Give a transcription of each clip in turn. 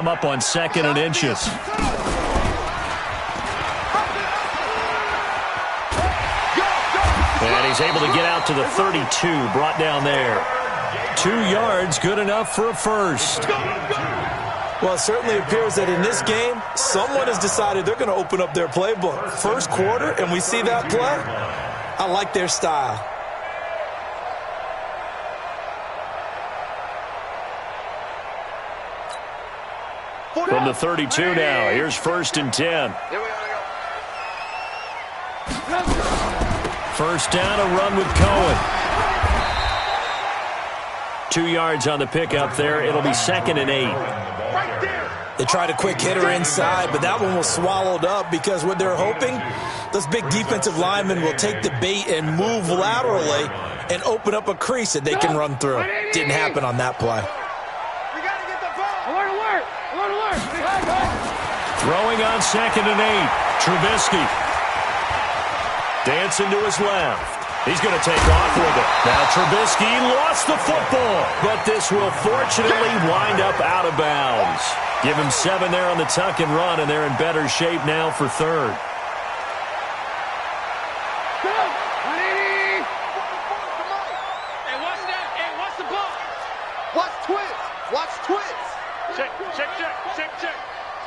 Up on 2nd and inches. And he's able to get out to the 32, brought down there. 2 yards, good enough for a first. Well, it certainly appears that in this game, someone has decided they're going to open up their playbook. First quarter, and we see that play. I like their style. From the 32 now, here's 1st and 10. First down, a run with Cohen. 2 yards on the pickup there. It'll be 2nd and 8. They tried a quick hitter inside, but that one was swallowed up because what they're hoping, those big defensive linemen will take the bait and move laterally and open up a crease that they can run through. Didn't happen on that play. Throwing on 2nd and 8. Trubisky. Dancing to his left. He's going to take off with it. Now Trubisky lost the football, but this will fortunately wind up out of bounds. Give him 7 there on the tuck and run, and they're in better shape now for 3rd.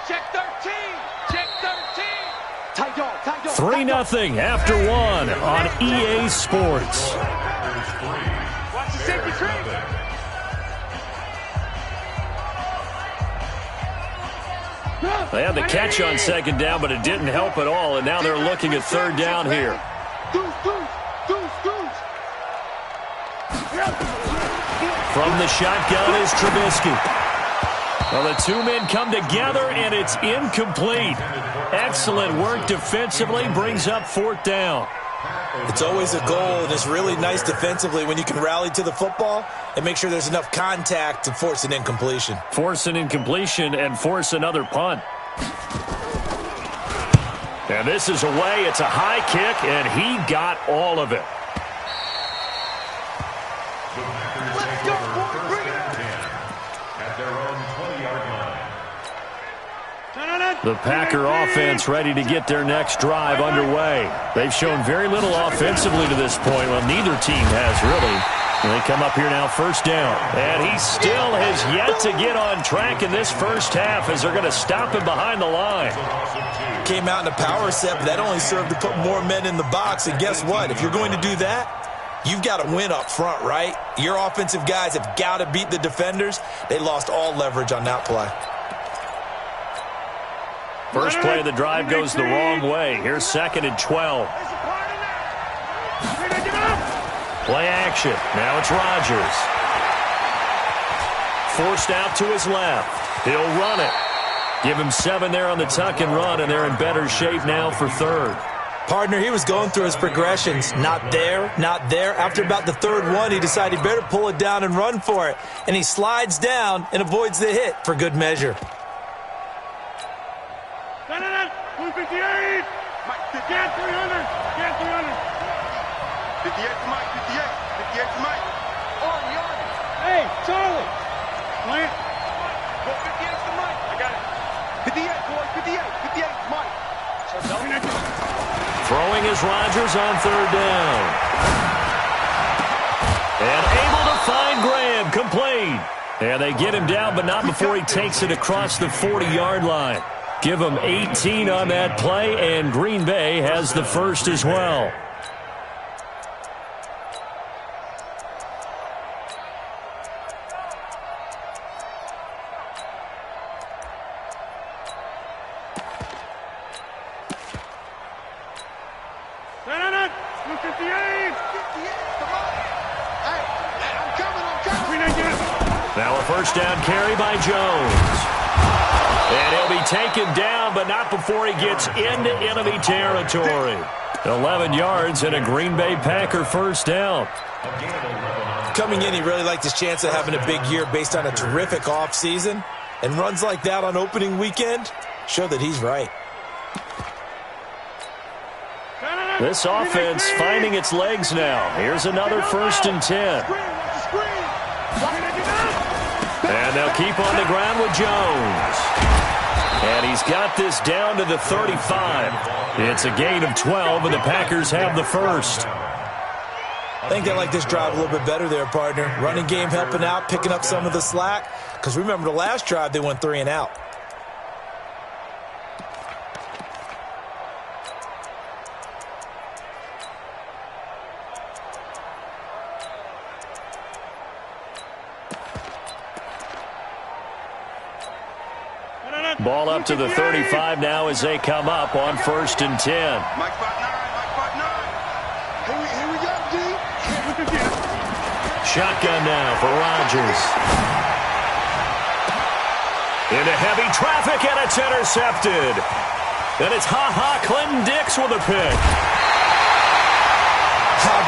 Check 13. Check 13. 3-0 after 1 on EA Sports. Watch the safety tree. They had the catch on 2nd down, but it didn't help at all, and now they're looking at 3rd down here. From the shotgun is Trubisky. Well, the 2 men come together, and it's incomplete. Excellent work defensively, brings up 4th down. It's always a goal, and it's really nice defensively when you can rally to the football and make sure there's enough contact to force an incompletion. Force an incompletion and force another punt. And this is away. It's a high kick, and he got all of it. The Packer offense ready to get their next drive underway. They've shown very little offensively to this point. Well, neither team has really. And they come up here now, 1st down. And he still has yet to get on track in this first half as they're going to stop him behind the line. Came out in a power set, but that only served to put more men in the box. And guess what? If you're going to do that, you've got to win up front, right? Your offensive guys have got to beat the defenders. They lost all leverage on that play. First play of the drive goes the wrong way. Here's 2nd and 12. Play action. Now it's Rodgers. Forced out to his left. He'll run it. Give him 7 there on the tuck and run, and they're in better shape now for 3rd. Partner, he was going through his progressions. Not there, not there. After about the 3rd one, he decided he better pull it down and run for it. And he slides down and avoids the hit for good measure. 58. Get 300. Get 300. 58 to Mike. 58 to Mike. On yard. Hey, Charlie. Plant. Go 58 to Mike. I got it. 58, boys. 58. 58 to Mike. Throwing is Rodgers on 3rd down. And able to find Graham. Complete. And they get him down, but not before he takes it across the 40-yard line. Give them 18 on that play, and Green Bay has the first as well. Now a first down carry by Jones. And he'll be taken down, but not before he gets into enemy territory. 11 yards and a Green Bay Packer first down. Coming in, he really liked his chance of having a big year based on a terrific offseason. And runs like that on opening weekend show that he's right. This offense finding its legs now. Here's another 1st and 10. And And they'll keep on the ground with Jones. And he's got this down to the 35. It's a gain of 12, and the Packers have the first. I think they like this drive a little bit better there, partner. Running game helping out, picking up some of the slack. Because remember the last drive, they went 3 and out. Ball up to the 35 now as they come up on 1st and 10. Mike spot 9, Mike spot 9. Here we go, D. Shotgun now for Rodgers. Into heavy traffic, and it's intercepted. And it's Clinton Dix with a pick.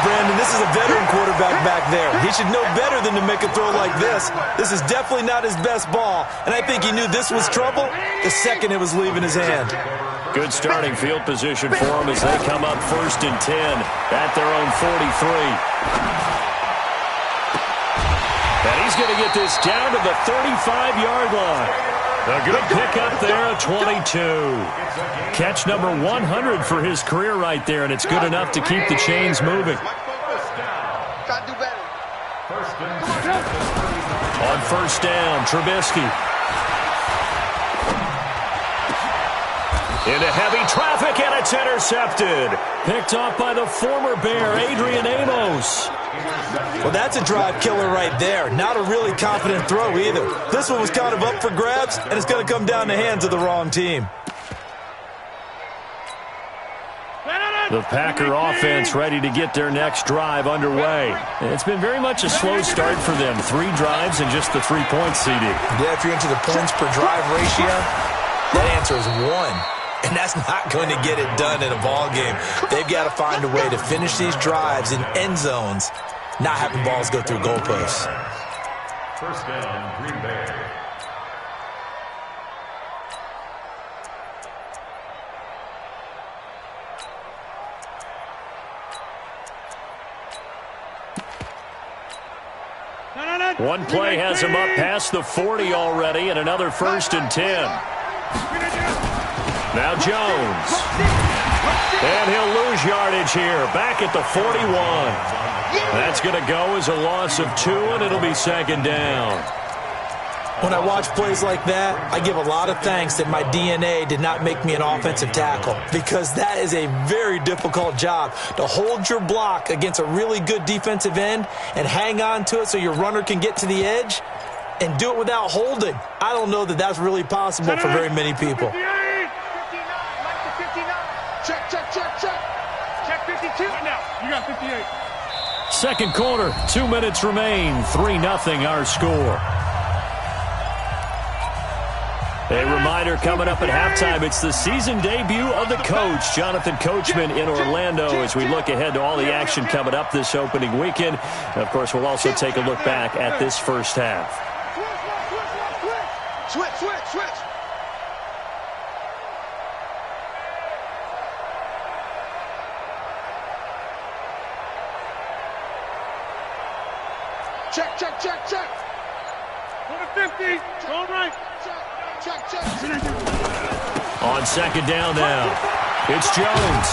Brandon, this is a veteran quarterback back there. He should know better than to make a throw like this. This is definitely not his best ball, and I think he knew this was trouble the second it was leaving his hand. Good starting field position for him as they come up 1st and 10 at their own 43. And he's going to get this down to the 35-yard line. A good pickup there, a 22. Catch number 100 for his career right there, and it's good enough to keep the chains moving. On 1st down, Trubisky. Into heavy traffic, and it's intercepted. Picked off by the former Bear, Adrian Amos. Well, that's a drive killer right there. Not a really confident throw either. This one was kind of up for grabs, and it's going to come down the hands of the wrong team. The Packer offense ready to get their next drive underway. It's been very much a slow start for them. 3 drives and just the 3 points, CD. Yeah, if you're into the points per drive ratio, that answer is 1. And that's not going to get it done in a ball game. They've got to find a way to finish these drives in end zones, not having balls go through goalposts. 1st down, Green Bay. One play has him up past the 40 already, and another 1st and 10. Now Jones. And he'll lose yardage here, back at the 41. That's going to go as a loss of 2, and it'll be 2nd down. When I watch plays like that, I give a lot of thanks that my DNA did not make me an offensive tackle, because that is a very difficult job to hold your block against a really good defensive end and hang on to it so your runner can get to the edge and do it without holding. I don't know that that's really possible for very many people. 59, Mike to 59. Check. Check 52 now. You got 58. 2nd quarter, 2 minutes remain. 3-0 our score. A reminder coming up at halftime, it's the season debut of the coach, Jonathan Coachman, in Orlando, as we look ahead to all the action coming up this opening weekend. Of course, we'll also take a look back at this first half. Switch. Check. 50. Going right. Check. On 2nd down now, it's Jones.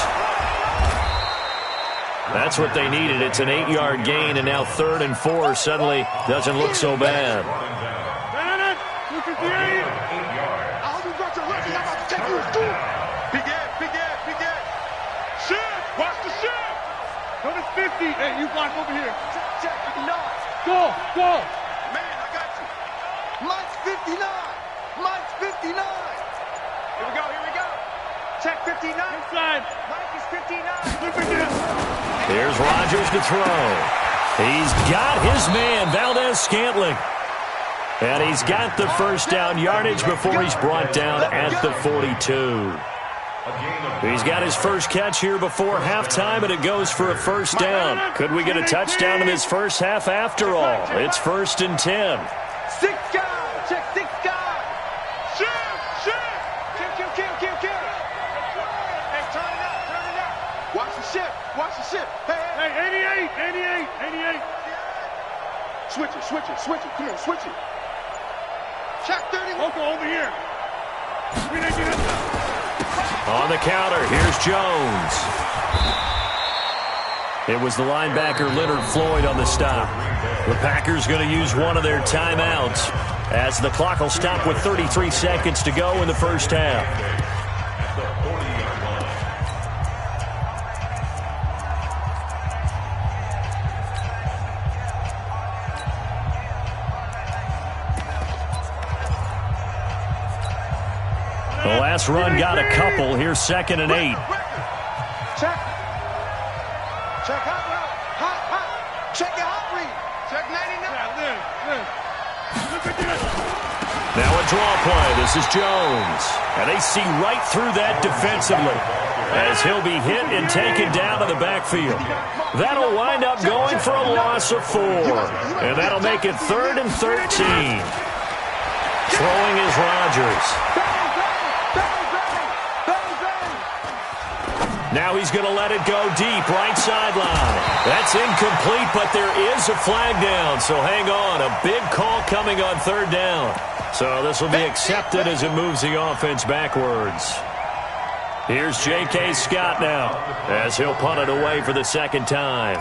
That's what they needed. It's an 8-yard gain, and now 3rd and 4 suddenly doesn't look so bad. Shift. Watch the shift. Number 50. Hey, you block over here. Check. Go. Man, I got you. Mike's 59. Here we go. Check 59. Inside. Mike is 59. Here's Rodgers to throw. He's got his man, Valdez-Scantling. And he's got the 1st down yardage before he's brought down at the 42. He's got his first catch here before halftime, and it goes for a 1st down. Could we get a touchdown in this first half after all? It's 1st and 10. 6 guys. Check 6 guys. Shift. Kill. Hey, turn it out. Watch the shift. Hey, 88. Switch it. Come on, switch it. Check 30. Over here. On the counter, here's Jones. It was the linebacker Leonard Floyd on the stop. The Packers going to use one of their timeouts as the clock will stop with 33 seconds to go in the first half. The last run got a couple. Here's 2nd and 8. Check. Check hot route. Hot. Check your hot read. Check 99. Look at this. Now a draw play. This is Jones. And they see right through that defensively as he'll be hit and taken down to the backfield. That'll wind up going for a loss of 4. And that'll make it 3rd and 13. Throwing is Rodgers. Now he's going to let it go deep, right sideline. That's incomplete, but there is a flag down, so hang on. A big call coming on 3rd down. So this will be accepted as it moves the offense backwards. Here's J.K. Scott now as he'll punt it away for the 2nd time.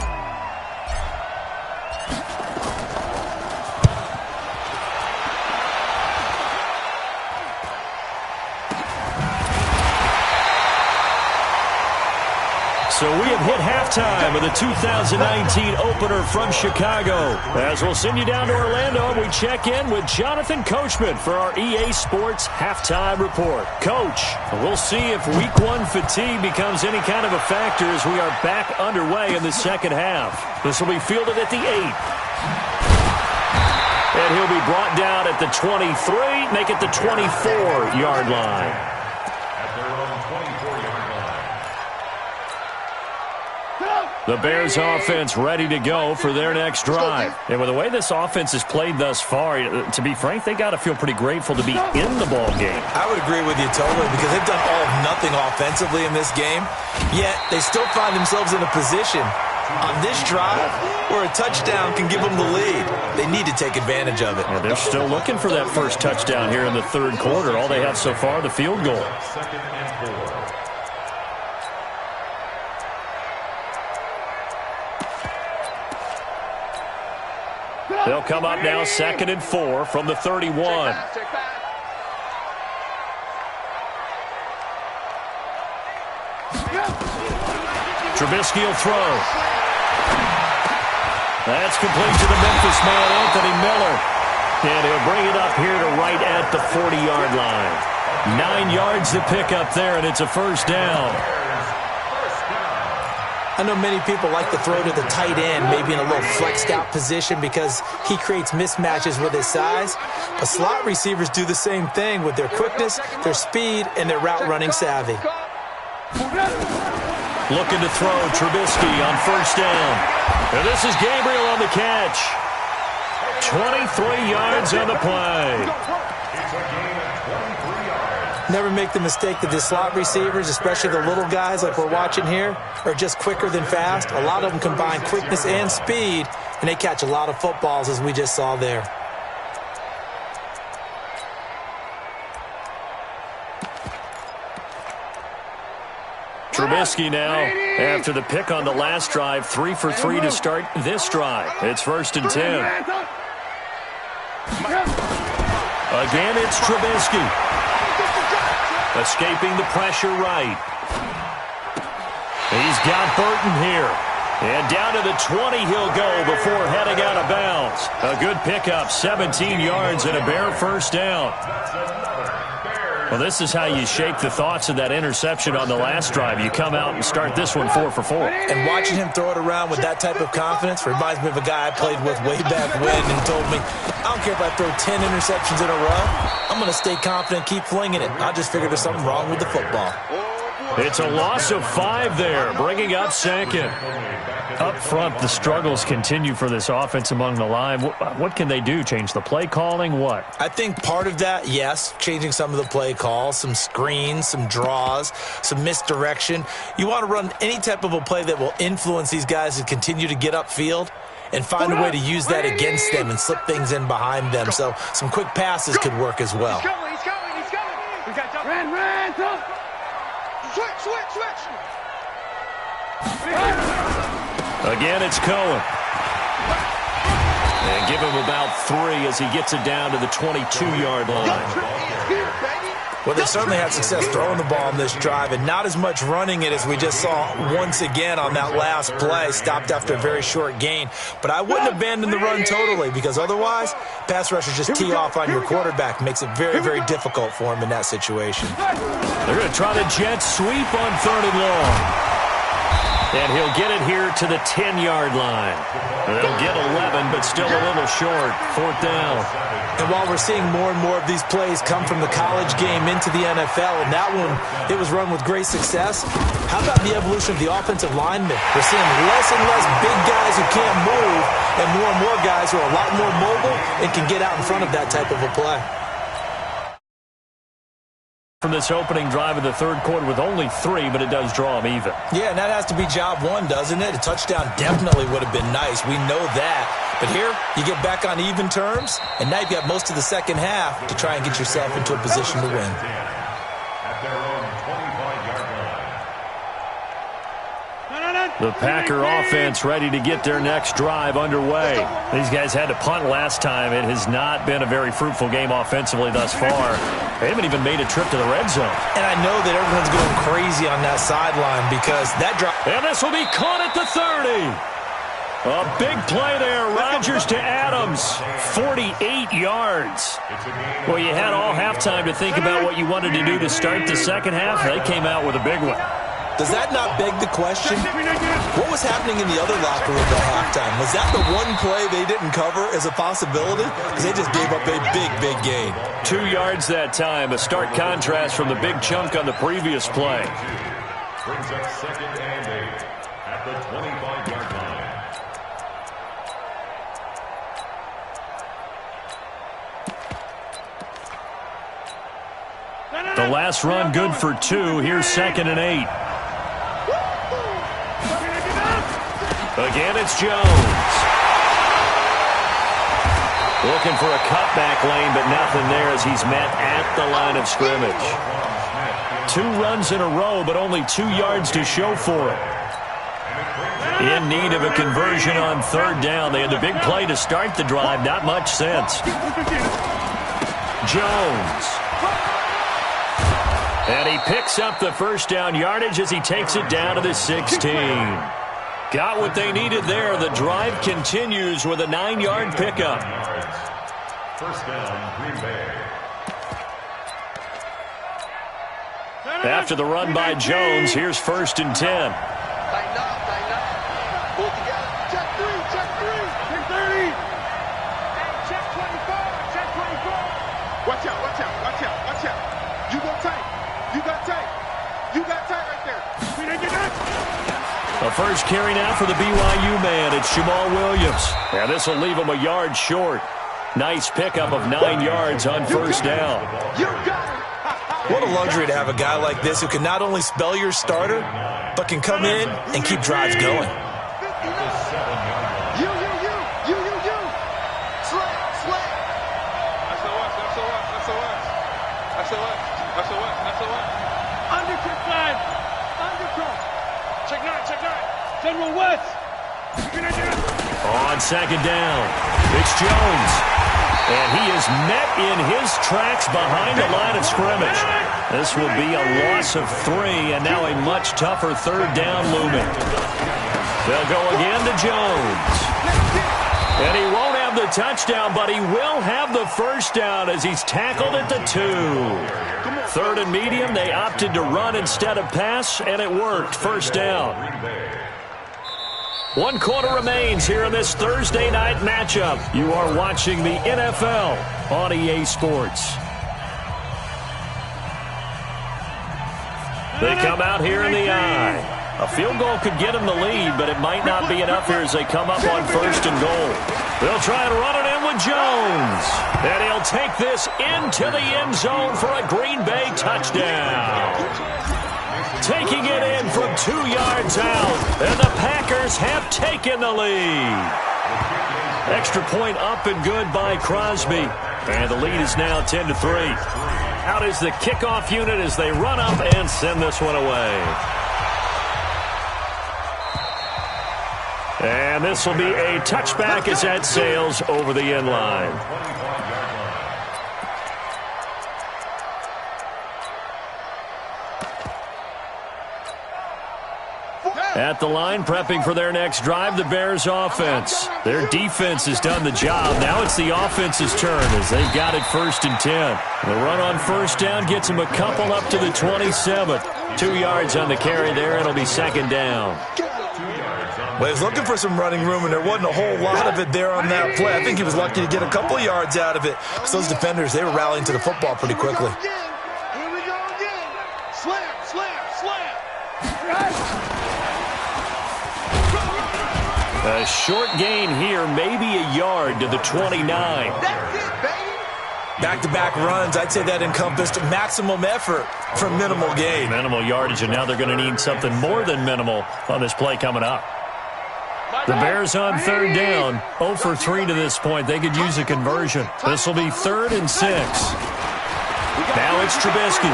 So we have hit halftime of the 2019 opener from Chicago. As we'll send you down to Orlando, and we check in with Jonathan Coachman for our EA Sports Halftime Report. Coach, we'll see if Week 1 fatigue becomes any kind of a factor as we are back underway in the second half. This will be fielded at the 8. And he'll be brought down at the 23, make it the 24-yard line. The Bears offense ready to go for their next drive. And with the way this offense has played thus far, to be frank, they got to feel pretty grateful to be in the ball game. I would agree with you totally because they've done all of nothing offensively in this game, yet they still find themselves in a position on this drive where a touchdown can give them the lead. They need to take advantage of it. Yeah, they're still looking for that first touchdown here in the 3rd quarter. All they have so far, the field goal. They'll come up now 2nd and 4 from the 31. Trubisky will throw. That's complete to the Memphis man, Anthony Miller. And he'll bring it up here to right at the 40-yard line. 9 yards to pick up there, and it's a first down. I know many people like to throw to the tight end, maybe in a little flexed out position because he creates mismatches with his size. But slot receivers do the same thing with their quickness, their speed, and their route running savvy. Looking to throw Trubisky on first down. And this is Gabriel on the catch. 23 yards on the play. Never make the mistake that the slot receivers, especially the little guys like we're watching here, are just quicker than fast. A lot of them combine quickness and speed, and they catch a lot of footballs, as we just saw there. Trubisky now, after the pick on the last drive, 3 for 3 to start this drive. It's 1st and 10. Again, it's Trubisky. Escaping the pressure right. He's got Burton here. And down to the 20 he'll go before heading out of bounds. A good pickup, 17 yards and a Bear first down. Well, this is how you shake the thoughts of that interception on the last drive. You come out and start this one 4 for 4. And watching him throw it around with that type of confidence reminds me of a guy I played with way back when and told me, I don't care if I throw 10 interceptions in a row. I'm going to stay confident, keep flinging it. I just figured there's something wrong with the football. It's a loss of 5 there, bringing up 2nd. Up front, the struggles continue for this offense among the line. What can they do? Change the play calling? What? I think part of that, yes, changing some of the play calls, some screens, some draws, some misdirection. You want to run any type of a play that will influence these guys to continue to get upfield. and find a way to use that against them and slip things in behind them. So some quick passes could work as well. He's coming. We got double. Ran, switch. Again, it's Cohen. And give him about 3 as he gets it down to the 22-yard line. Well, they certainly had success throwing the ball on this drive and not as much running it as we just saw once again on that last play. Stopped after a very short gain. But I wouldn't abandon the run totally because otherwise, pass rushers just tee off on your quarterback. Makes it very, very difficult for him in that situation. They're going to try the jet sweep on 3rd and long. And he'll get it here to the 10-yard line. They'll get 11, but still a little short. 4th down. And while we're seeing more and more of these plays come from the college game into the NFL, and that one, it was run with great success, how about the evolution of the offensive linemen? We're seeing less and less big guys who can't move and more guys who are a lot more mobile and can get out in front of that type of a play. From this opening drive of the 3rd quarter with only 3, but it does draw them even. Yeah, and that has to be job 1, doesn't it? A touchdown definitely would have been nice. We know that. But here, you get back on even terms, and now you've got most of the second half to try and get yourself into a position to win. The Packer offense ready to get their next drive underway. These guys had to punt last time. It has not been a very fruitful game offensively thus far. They haven't even made a trip to the red zone. And I know that everyone's going crazy on that sideline because that drive... And this will be caught at the 30. A big play there. Rodgers to Adams. 48 yards. Well, you had all halftime to think about what you wanted to do to start the second half. They came out with a big one. Does that not beg the question? What was happening in the other locker room at halftime? Was that the one play they didn't cover as a possibility? Because they just gave up a big gain. 2 yards that time. A stark contrast from the big chunk on the previous play. Brings up 2nd and 8 at the 25-yard line. The last run good for 2. Here's 2nd and 8. Again, it's Jones. Looking for a cutback lane, but nothing there as he's met at the line of scrimmage. 2 runs in a row, but only 2 yards to show for it. In need of a conversion on 3rd down. They had the big play to start the drive. Not much sense. Jones. And he picks up the 1st down yardage as he takes it down to the 16. Got what they needed there. The drive continues with a 9-yard pickup. 1st down, Green Bay. After the run by Jones, here's 1st and 10. Tighten up. Pull it together. Check 3. Check 30. Hey, check 24. Check 24. Watch out. You got tight right there. A first carry now for the BYU man. It's Jamal Williams. And this will leave him a yard short. Nice pickup of 9 yards on 1st down. You got it. What a luxury to have a guy like this who can not only spell your starter, but can come in and keep drives going. You. Slay. SOS. Undercut 5. Undercut. Check 9. General West. On 2nd down, it's Jones. And he is met in his tracks behind the line of scrimmage. This will be a loss of 3, and now a much tougher 3rd down looming. They'll go again to Jones. And he won't have the touchdown, but he will have the 1st down as he's tackled at the 2. 3rd and medium, they opted to run instead of pass, and it worked. 1st down. 1 quarter remains here in this Thursday night matchup. You are watching the NFL on EA Sports. They come out here in the eye. A field goal could get them the lead, but it might not be enough here as they come up on 1st and goal. They'll try and run it in with Jones. And he'll take this into the end zone for a Green Bay touchdown. Taking it in from 2 yards out, and the Packers have taken the lead. Extra point up and good by Crosby. And the lead is now 10-3. Out is the kickoff unit as they run up and send this one away. And this will be a touchback as that sails over the end line. At the line, prepping for their next drive, the Bears offense. Their defense has done the job. Now it's the offense's turn as they've got it 1st and 10. The run on first down gets them a couple up to the 27. 2 yards on the carry there. It'll be 2nd down. Well, he was looking for some running room, and there wasn't a whole lot of it there on that play. I think he was lucky to get a couple yards out of it. So those defenders, they were rallying to the football pretty quickly. Here we go again. Slam, slam, slam. A short gain here, maybe a yard to the 29. That's it, baby. Back-to-back runs, I'd say that encompassed maximum effort for minimal gain. Minimal yardage, and now they're going to need something more than minimal on this play coming up. The Bears on 3rd down, 0 for 3 to this point. They could use a conversion. This will be 3rd and 6. Now it's Trubisky.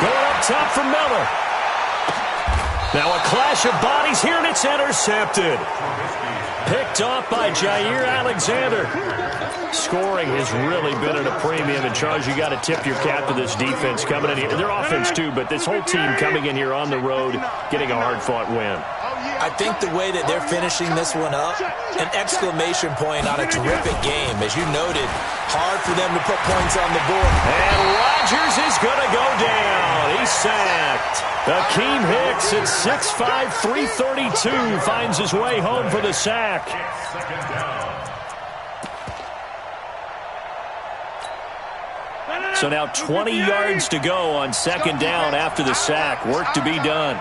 Going up top for Miller. Now a clash of bodies here, and it's intercepted. Picked off by Jair Alexander. Scoring has really been at a premium. And, Charles, you got to tip your cap to this defense coming in here. Their offense, too, but this whole team coming in here on the road, getting a hard-fought win. I think the way that they're finishing this one up, an exclamation point on a terrific game. As you noted, hard for them to put points on the board. And Rodgers is going to go down. He's sacked. Akeem Hicks at 6'5", 332 finds his way home for the sack. So now 20 yards to go on 2nd down after the sack. Work to be done.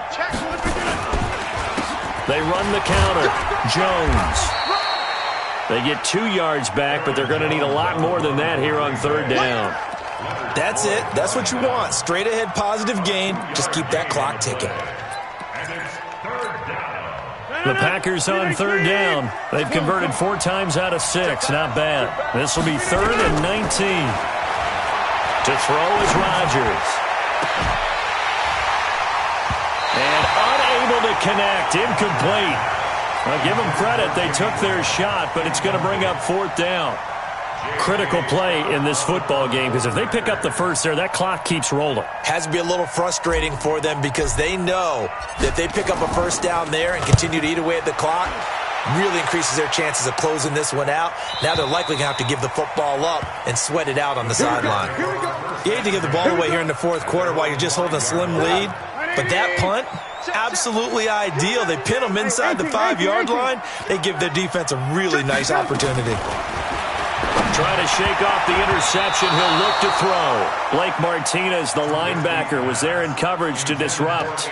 They run the counter. Jones. They get 2 yards back, but they're going to need a lot more than that here on 3rd down. That's it. That's what you want. Straight ahead positive gain. Just keep that clock ticking. The Packers on 3rd down. They've converted 4 times out of 6. Not bad. This will be 3rd and 19. To throw is Rodgers. And unable to connect. Incomplete. I'll give them credit. They took their shot, but it's going to bring up 4th down. Critical play in this football game, because if they pick up the first there, that clock keeps rolling. Has to be a little frustrating for them because they know that they pick up a first down there and continue to eat away at the clock, really increases their chances of closing this one out. Now they're likely going to have to give the football up and sweat it out on the sideline. You hate to give the ball away here in the 4th quarter while you're just holding a slim lead, but that punt, absolutely ideal. They pin them inside the 5-yard line. They give their defense a really nice opportunity. Trying to shake off the interception. He'll look to throw. Blake Martinez, the linebacker, was there in coverage to disrupt.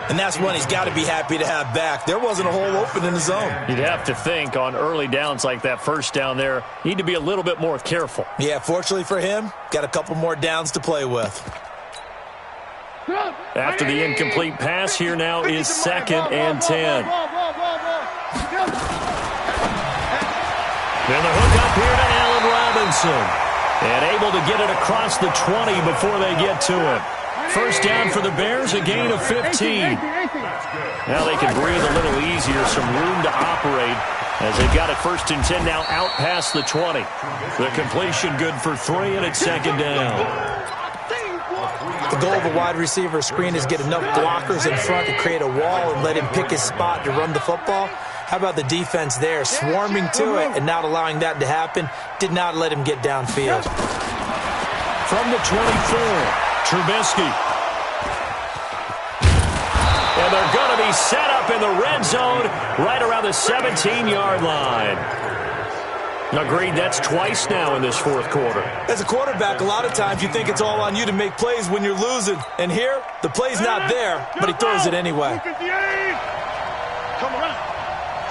And that's one he's got to be happy to have back. There wasn't a hole open in the zone. You'd have to think on early downs like that first down there, need to be a little bit more careful. Yeah, fortunately for him, got a couple more downs to play with. After the incomplete pass, here now is 2nd and 10. Then the hook up here to Allen Robinson. And able to get it across the 20 before they get to him. First down for the Bears, a gain of 15. Now they can breathe a little easier, some room to operate as they've got it 1st and 10 now out past the 20. The completion good for 3, and it's 2nd down. The goal of a wide receiver screen is get enough blockers in front to create a wall and let him pick his spot to run the football. How about the defense there, swarming to it and not allowing that to happen? Did not let him get downfield. From the 24, Trubisky. And they're going to be set up in the red zone right around the 17-yard line. Agreed, that's twice now in this 4th quarter. As a quarterback, a lot of times you think it's all on you to make plays when you're losing. And here, the play's not there, but he throws it anyway. Come around.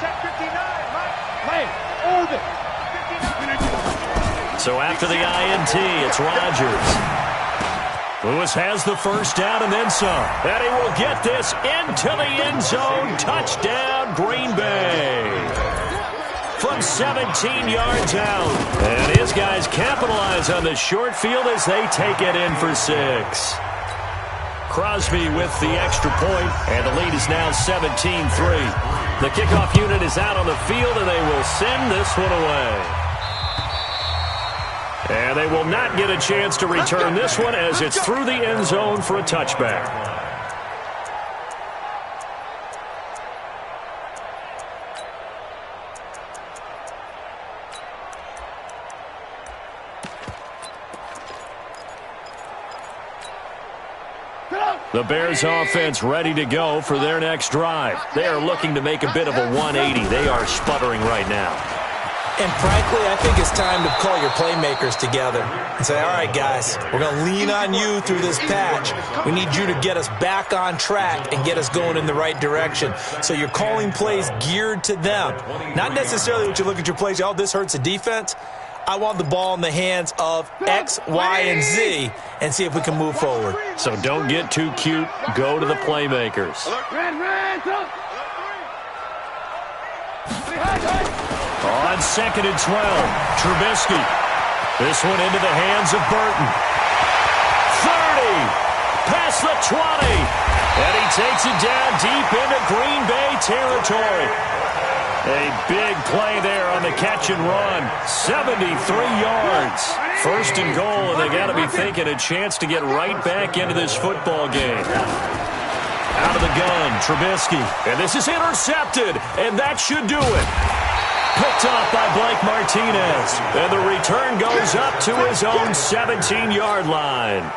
Check 59, Mike. Play. Hold it. So after the INT, it's Rodgers. Lewis has the first down and then some. And he will get this into the end zone. Touchdown, Green Bay. from 17 yards out. And his guys capitalize on the short field as they take it in for 6. Crosby with the extra point, and the lead is now 17-3. The kickoff unit is out on the field, and they will send this one away. And they will not get a chance to return this one as it's through the end zone for a touchback. The Bears offense ready to go for their next drive. They are looking to make a bit of a 180. They are sputtering right now. And frankly, I think it's time to call your playmakers together and say, all right, guys, we're going to lean on you through this patch. We need you to get us back on track and get us going in the right direction. So you're calling plays geared to them. Not necessarily what you look at your plays, oh, this hurts the defense. I want the ball in the hands of X, Y, and Z and see if we can move forward. So don't get too cute. Go to the playmakers. On 2nd and 12, Trubisky. This one into the hands of Burton. 30, past the 20, and he takes it down deep into Green Bay territory. A big play there on the catch and run. 73 yards. 1st and goal, and they got to be thinking a chance to get right back into this football game. Out of the gun, Trubisky. And this is intercepted, and that should do it. Picked off by Blake Martinez. And the return goes up to his own 17-yard line.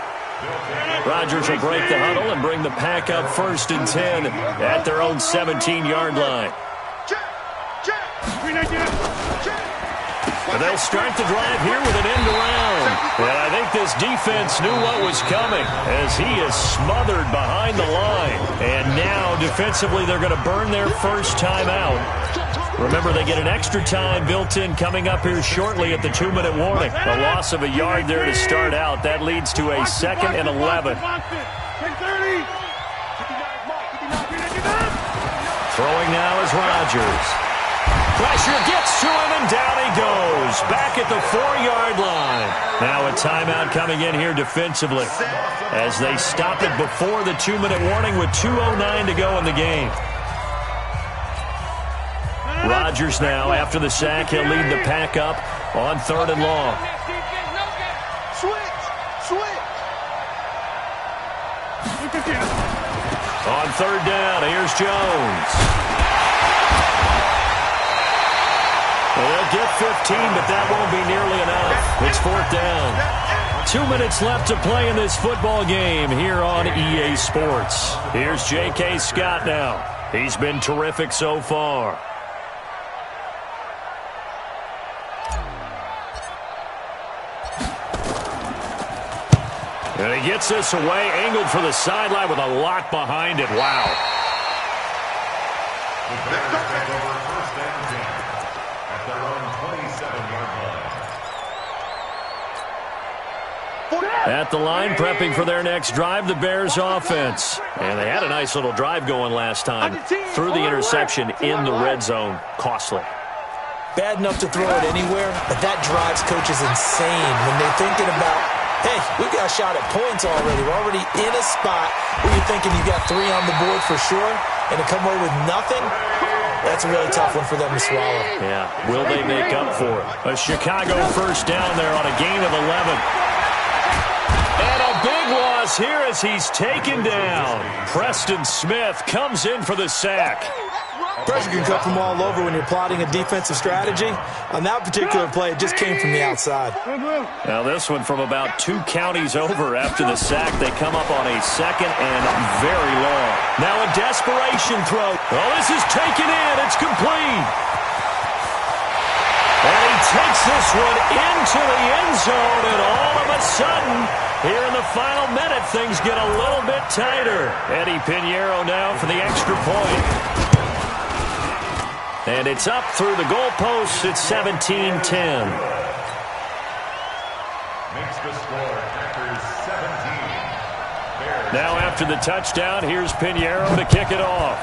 Rodgers will break the huddle and bring the pack up 1st and 10 at their own 17-yard line. And they'll start the drive here with an end around. And I think this defense knew what was coming as he is smothered behind the line. And now defensively they're going to burn their first time out. Remember, they get an extra time built in coming up here shortly at the 2-minute warning. A loss of a yard there to start out. That leads to a 2nd and 11. Throwing now is Rodgers. Pressure gets to him, and down he goes. Back at the 4-yard line. Now a timeout coming in here defensively as they stop it before the 2-minute warning with 2:09 to go in the game. Rodgers now, after the sack, he'll lead the pack up on 3rd and long. On 3rd down, here's Jones. Well, they'll get 15, but that won't be nearly enough. It's 4th down. 2 minutes left to play in this football game here on EA Sports. Here's J.K. Scott now. He's been terrific so far. And he gets this away, angled for the sideline with a lot behind it. Wow. At the line, prepping for their next drive, the Bears offense. And they had a nice little drive going last time. Threw the interception in the red zone. Costly. Bad enough to throw it anywhere, but that drives coaches insane when they're thinking about, hey, we got a shot at points already. We're already in a spot where you're thinking you got 3 on the board for sure, and to come away with nothing, that's a really tough one for them to swallow. Yeah, will they make up for it? A Chicago first down there on a gain of 11. And a big loss here as he's taken down. Preston Smith comes in for the sack. Pressure can come from all over when you're plotting a defensive strategy. On that particular play, it just came from the outside. Now this one from about 2 counties over after the sack. They come up on a 2nd and very long. Now a desperation throw. Oh, this is taken in. It's complete. And he takes this one into the end zone, and all of a sudden, here in the final minute, things get a little bit tighter. Eddie Pinheiro now for the extra point. And it's up through the goalposts. It's 17-10. Makes the score Packers 17. Now after the touchdown, here's Pinheiro to kick it off.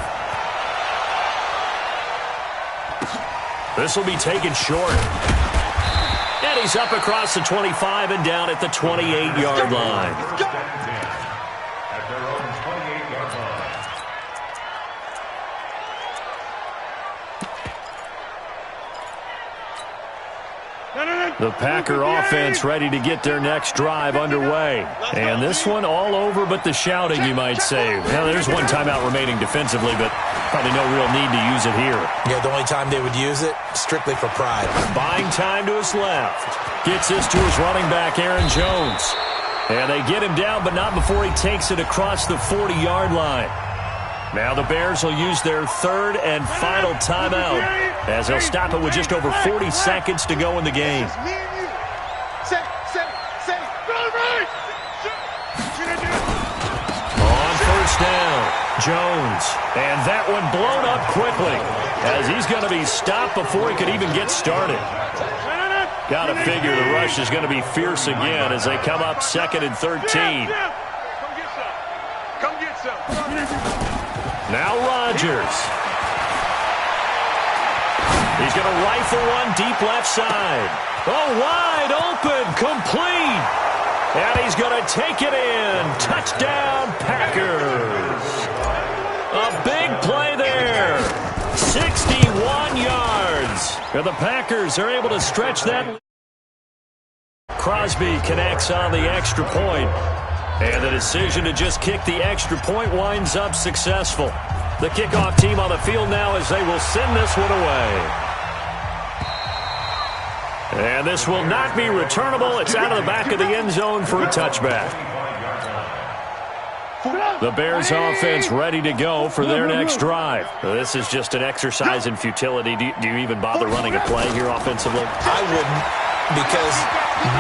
This will be taken short. And he's up across the 25 and down at the 28-yard line. At their own 28-yard line. The Packer offense ready to get their next drive underway. And this one all over but the shouting, you might say. Now, there's one timeout remaining defensively, but probably no real need to use it here. Yeah, the only time they would use it, strictly for pride. Buying time to his left. Gets this to his running back, Aaron Jones. And they get him down, but not before he takes it across the 40-yard line. Now the Bears will use their third and final timeout as they'll stop it with just over 40 seconds to go in the game. On first down, Jones. And that one blown up quickly as he's going to be stopped before he could even get started. Got to figure the rush is going to be fierce again as they come up 2nd and 13. Come get some. Now Rodgers. He's going to rifle one deep left side. Oh, wide open, complete. And he's going to take it in. Touchdown, Packers. A big play there. 61 yards. And the Packers are able to stretch that. Crosby connects on the extra point. And the decision to just kick the extra point winds up successful. The kickoff team on the field now as they will send this one away. And this will not be returnable. It's out of the back of the end zone for a touchback. The Bears offense ready to go for their next drive. This is just an exercise in futility. Do you even bother running a play here offensively? I wouldn't, because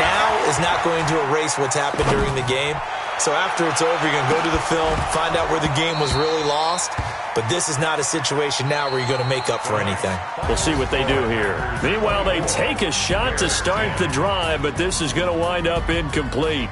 now is not going to erase what's happened during the game. So after it's over, you're going to go to the film, find out where the game was really lost. But this is not a situation now where you're going to make up for anything. We'll see what they do here. Meanwhile, they take a shot to start the drive, but this is going to wind up incomplete.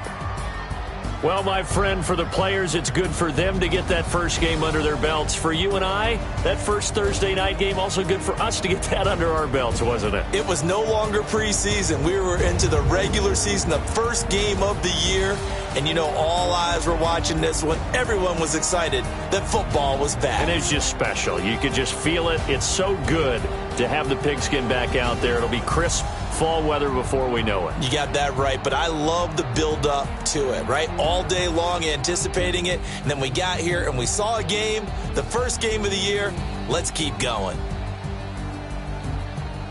Well, my friend, for the players, it's good for them to get that first game under their belts. For you and I, that first Thursday night game, also good for us to get that under our belts, wasn't it? It was no longer preseason. We were into the regular season, the first game of the year. And, you know, all eyes were watching this one. Everyone was excited that football was back. And it's just special. You could just feel it. It's so good to have the pigskin back out there. It'll be crisp fall weather before we know it. You got that right, but I love the build-up to it, right? All day long anticipating it, and then we got here and we saw a game, the first game of the year. Let's keep going.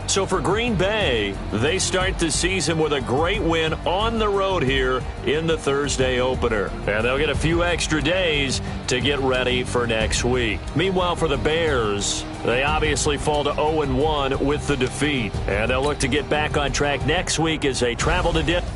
So for Green Bay, they start the season with a great win on the road here in the Thursday opener. And they'll get a few extra days to get ready for next week. Meanwhile, for the Bears, they obviously fall to 0-1 with the defeat. And they'll look to get back on track next week as they travel to Denver.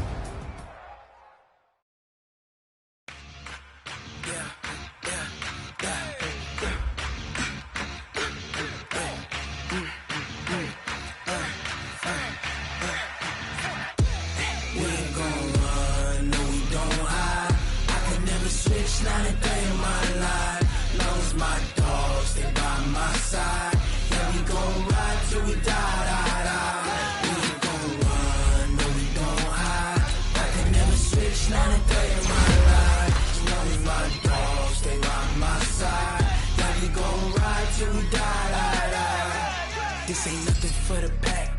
This ain't nothing for the pack.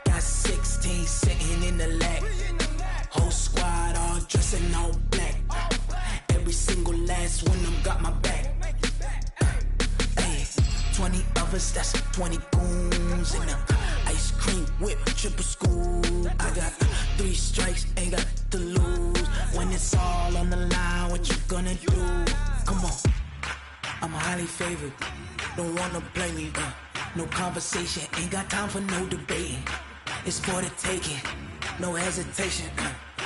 Got 16 sitting in the lag. Whole squad all dressing all black. Every single last one of them got my back. Hey, 20 of us, that's 20 goons in them. Ice cream whip, triple school. I got 3 strikes, ain't got to lose. When it's all on the line, what you gonna do? Come on, I'm highly favored. Don't wanna play me, no conversation, ain't got time for no debating. It's for the taking, no hesitation.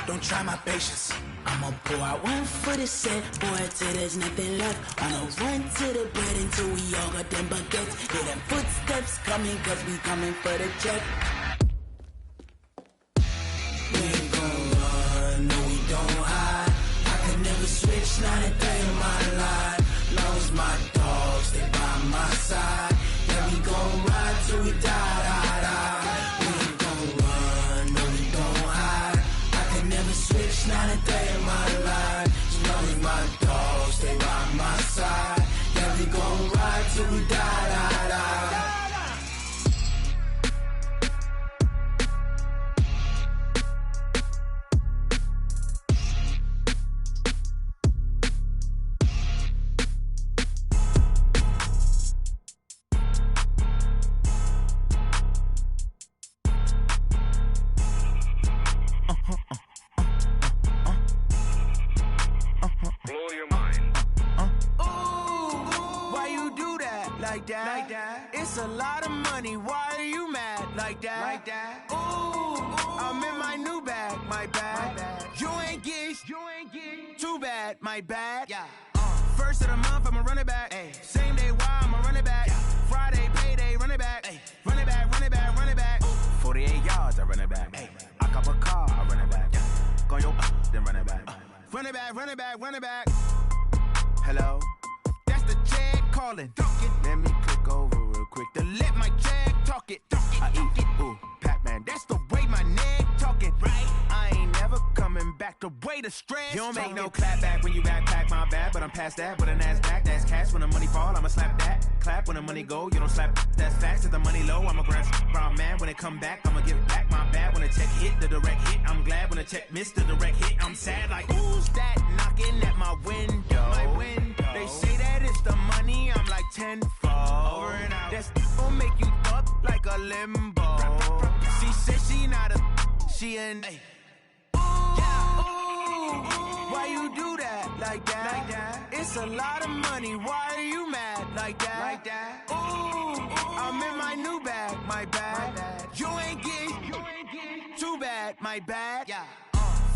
Don't try my patience. I'ma pour out one for the set, boy, till there's nothing left. I'ma run to the bread until we all got them baguettes. Hear them footsteps coming, cause we coming for the check. We ain't gon' run, no we don't hide. I could never switch, not a day in my life. Long as my dogs, they by my side. Yeah, we gon' ride till we die. like that. It's a lot of money, why are you mad like that? Ooh, I'm in my new bag, my bad. You ain't get too bad, my bad. First of the month, I'ma run it back. Same day, why I'ma run it back. Friday, payday, run it back. Run it back, run it back, run it back. 48 yards, I run it back. I cop a car, I run it back. Go your then run it back. Run it back, run it back, run it back. Hello? That's the jag calling. Let me click over real quick to let my jag talk it. I eat it, ooh, Pac-Man. That's the way my neck talking, right? I ain't never coming back the way the stress. You don't make no clap back when you backpack, my bad. But I'm past that, with an ass back, that's cash. When the money fall, I'ma slap that. Clap when the money go, you don't slap, that's facts. If the money low, I'ma grab brown man. When it come back, I'ma give back my bad. When the check hit, the direct hit, I'm glad. When the check missed, the direct hit, I'm sad. Like, who's that knocking at my window? They say that it's the money, I'm like tenfold. Over and out. That's gon' make you up like a limbo. She said she not a, she an. Why you do that like that? It's a lot of money, why are you mad like that? Ooh, I'm in my new bag, my bad. You ain't get too bad, my bad.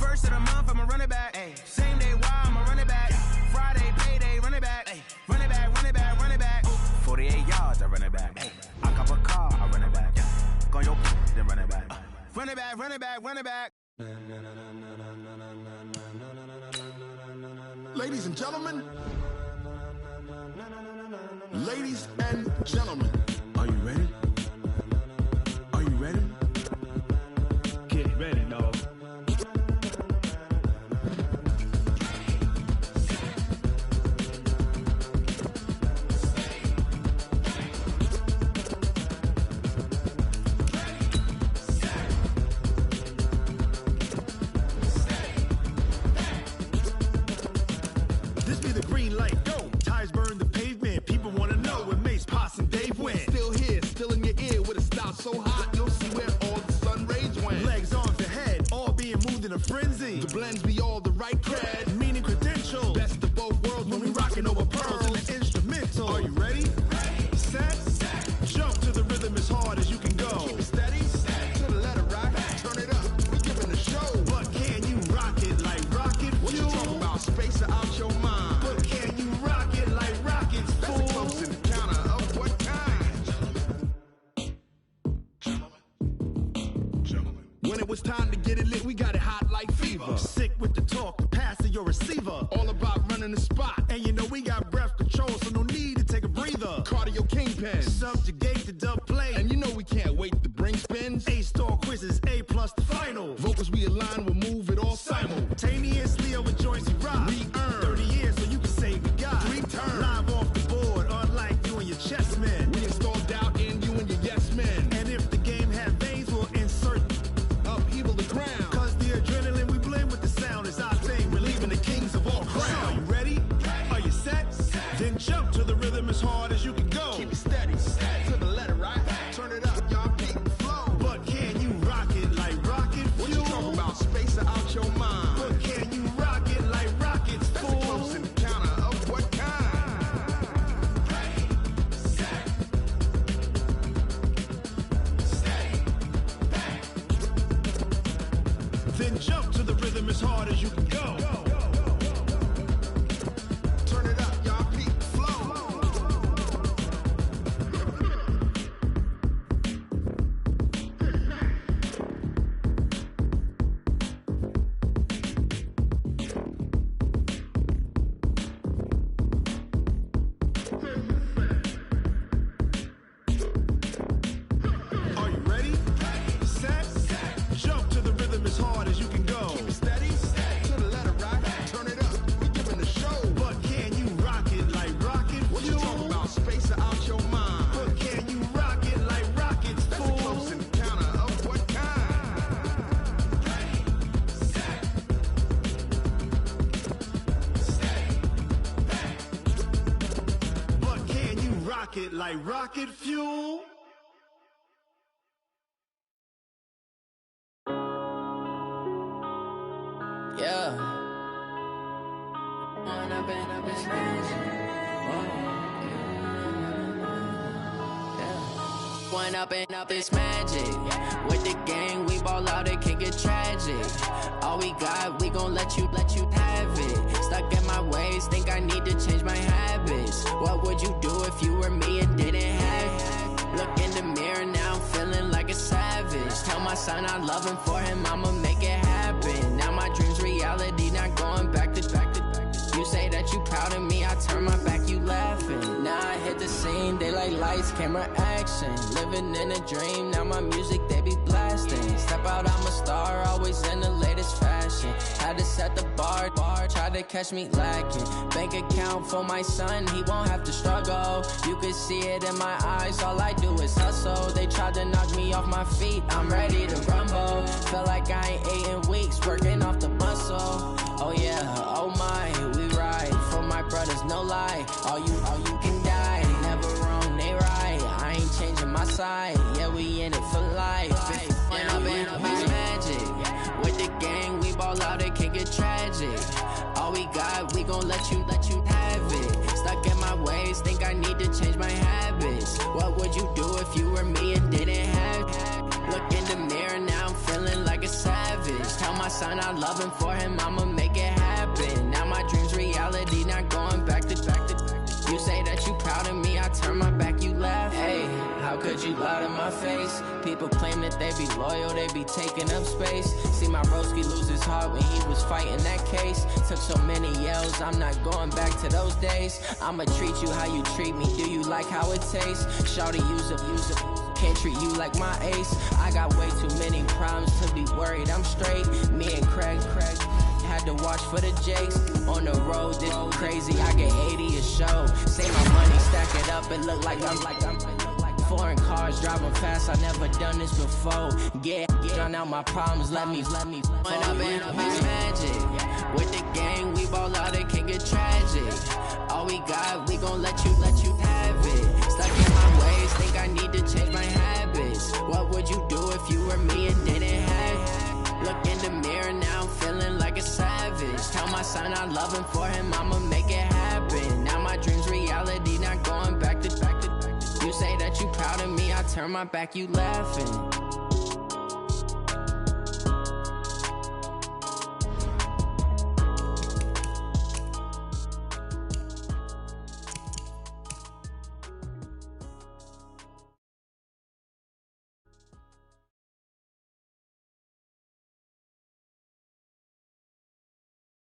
First of the month, I'ma run it back. Same day, why I'ma run it back. Friday, payday, run it back. Run it back, run it back, run it back. 48 yards, I run it back. I cop a car, I run it back. Go your then run it back. Run it back, run it back, run it back. Ladies and gentlemen, ladies and gentlemen, are you ready? Are you ready? Get ready, dog. So hot, you'll see where all the sun rays went. Legs, arms, and head, all being moved in a frenzy. The blends be all the right cred, meaning credentials. Best of both worlds when we rockin' over pearls in the instrumental. Are you ready? Set, jump to the rhythm as hard as you can go. Keep it steady, to the letter rock. Turn it up, we giving a show. But can you rock it like rocket fuel? What you talking about? Space or out your mind? But can you rock it like rockets, fool? That's a close encounter of what kind? When it was time to get it lit, we got it hot like fever. Sick with the talk, the pass of your receiver. All about running the spot. And you know we got breath control, so no need to take a breather. Cardio kingpin. Subjugate the dub play. And you know we can't wait to bring spins. A-star quizzes, A+ the final. Vocals we align, we'll move it all simultaneously over joints we rock. We earn 30 years so you can say we got 3 turns. Live off the board, unlike you and your chess men. We install doubt in you and your yes men. And if the game had veins, we'll insert upheaval the ground. Cause the adrenaline we blend with the sound is our thing. We're leaving the kings of all crowns. So are you ready? Are you set? Then jump to the rhythm as hard as you can go. Keep it steady, to the letter right. Turn it up, y'all keep the flow. But can you rock it like rocket fuel? What you talking about? Space or out your mind? But can you rock it like rockets, That's fool? a close encounter of what kind? Then jump to the rhythm as hard as you can go. Turn it up, y'all keep the flow. Are you ready? Set, jump to the rhythm as hard as you can go. Keep it steady, to the letter right. Turn it up, we giving a show. But can you rock it like rocket What you fuel? talking about? Space or out your mind? But can you rock it like rockets, That's a fool? close encounter of what kind? But can you rock it like rocket fuel? Yeah. Wanna been a bitch. One up and up is magic. With the gang, we ball out, it can get tragic. All we got, we gon' let you have it. Stuck in my ways, think I need to change my habits. What would you do if you were me and didn't have it? Look in the mirror, now I'm feeling like a savage. Tell my son I love him, for him I'ma make it happen. Now my dream's reality, not going back to. You say that you proud of me, I turn my back, you laughing. Now I hit the scene, they like lights, camera, action. Living in a dream, now my music, they be blasting. Step out, I'm a star, always in the latest fashion. Had to set the bar, try to catch me lacking. Bank account for my son, he won't have to struggle. You can see it in my eyes, all I do is hustle. They tried to knock me off my feet, I'm ready to rumble. Feel like I ain't ate in weeks, working off the muscle. Oh yeah, oh my, we ride for my brothers, no lie. All you can die, never wrong, they right. I ain't changing my side, yeah, we in it for life. And up is magic. With the gang, we ball out, it can get tragic. All we got, we gon' let you have it. Stuck in my ways, think I need to change my habits. What would you do if you were me and didn't have it? Look in the mirror, now I'm feeling like a savage. Tell my son I love him, for him I'ma make it happen. Now my dream's reality, not going back to. You say that you proud of me, I turn my back, you laugh. Hey, how could you lie to my face? People claim that they be loyal, they be taking up space. See my broski lose his heart when he was fighting that case. Took so many yells, I'm not going back to those days. I'ma treat you how you treat me, do you like how it tastes? Shawty, use it. Can't treat you like my ace. I got way too many problems to be worried, I'm straight. Me and Craig had to watch for the Jakes. On the road, this crazy, I get 80 a show. Say my money, stack it up, it look like I'm foreign cars, driving fast, I never done this before. Get drown out my problems, let me One up and up is magic. With the gang, we ball out, it can get tragic. All we got, we gon' let you have it. Stuck in my ways, think I need to change my habits. What would you do if you were me and didn't have it? Look in the mirror, now I'm feeling like a savage. Tell my son I love him, for him I'ma make it happen. Now my dream's reality, not going back to. You say that you proud of me, I turn my back, you laughing.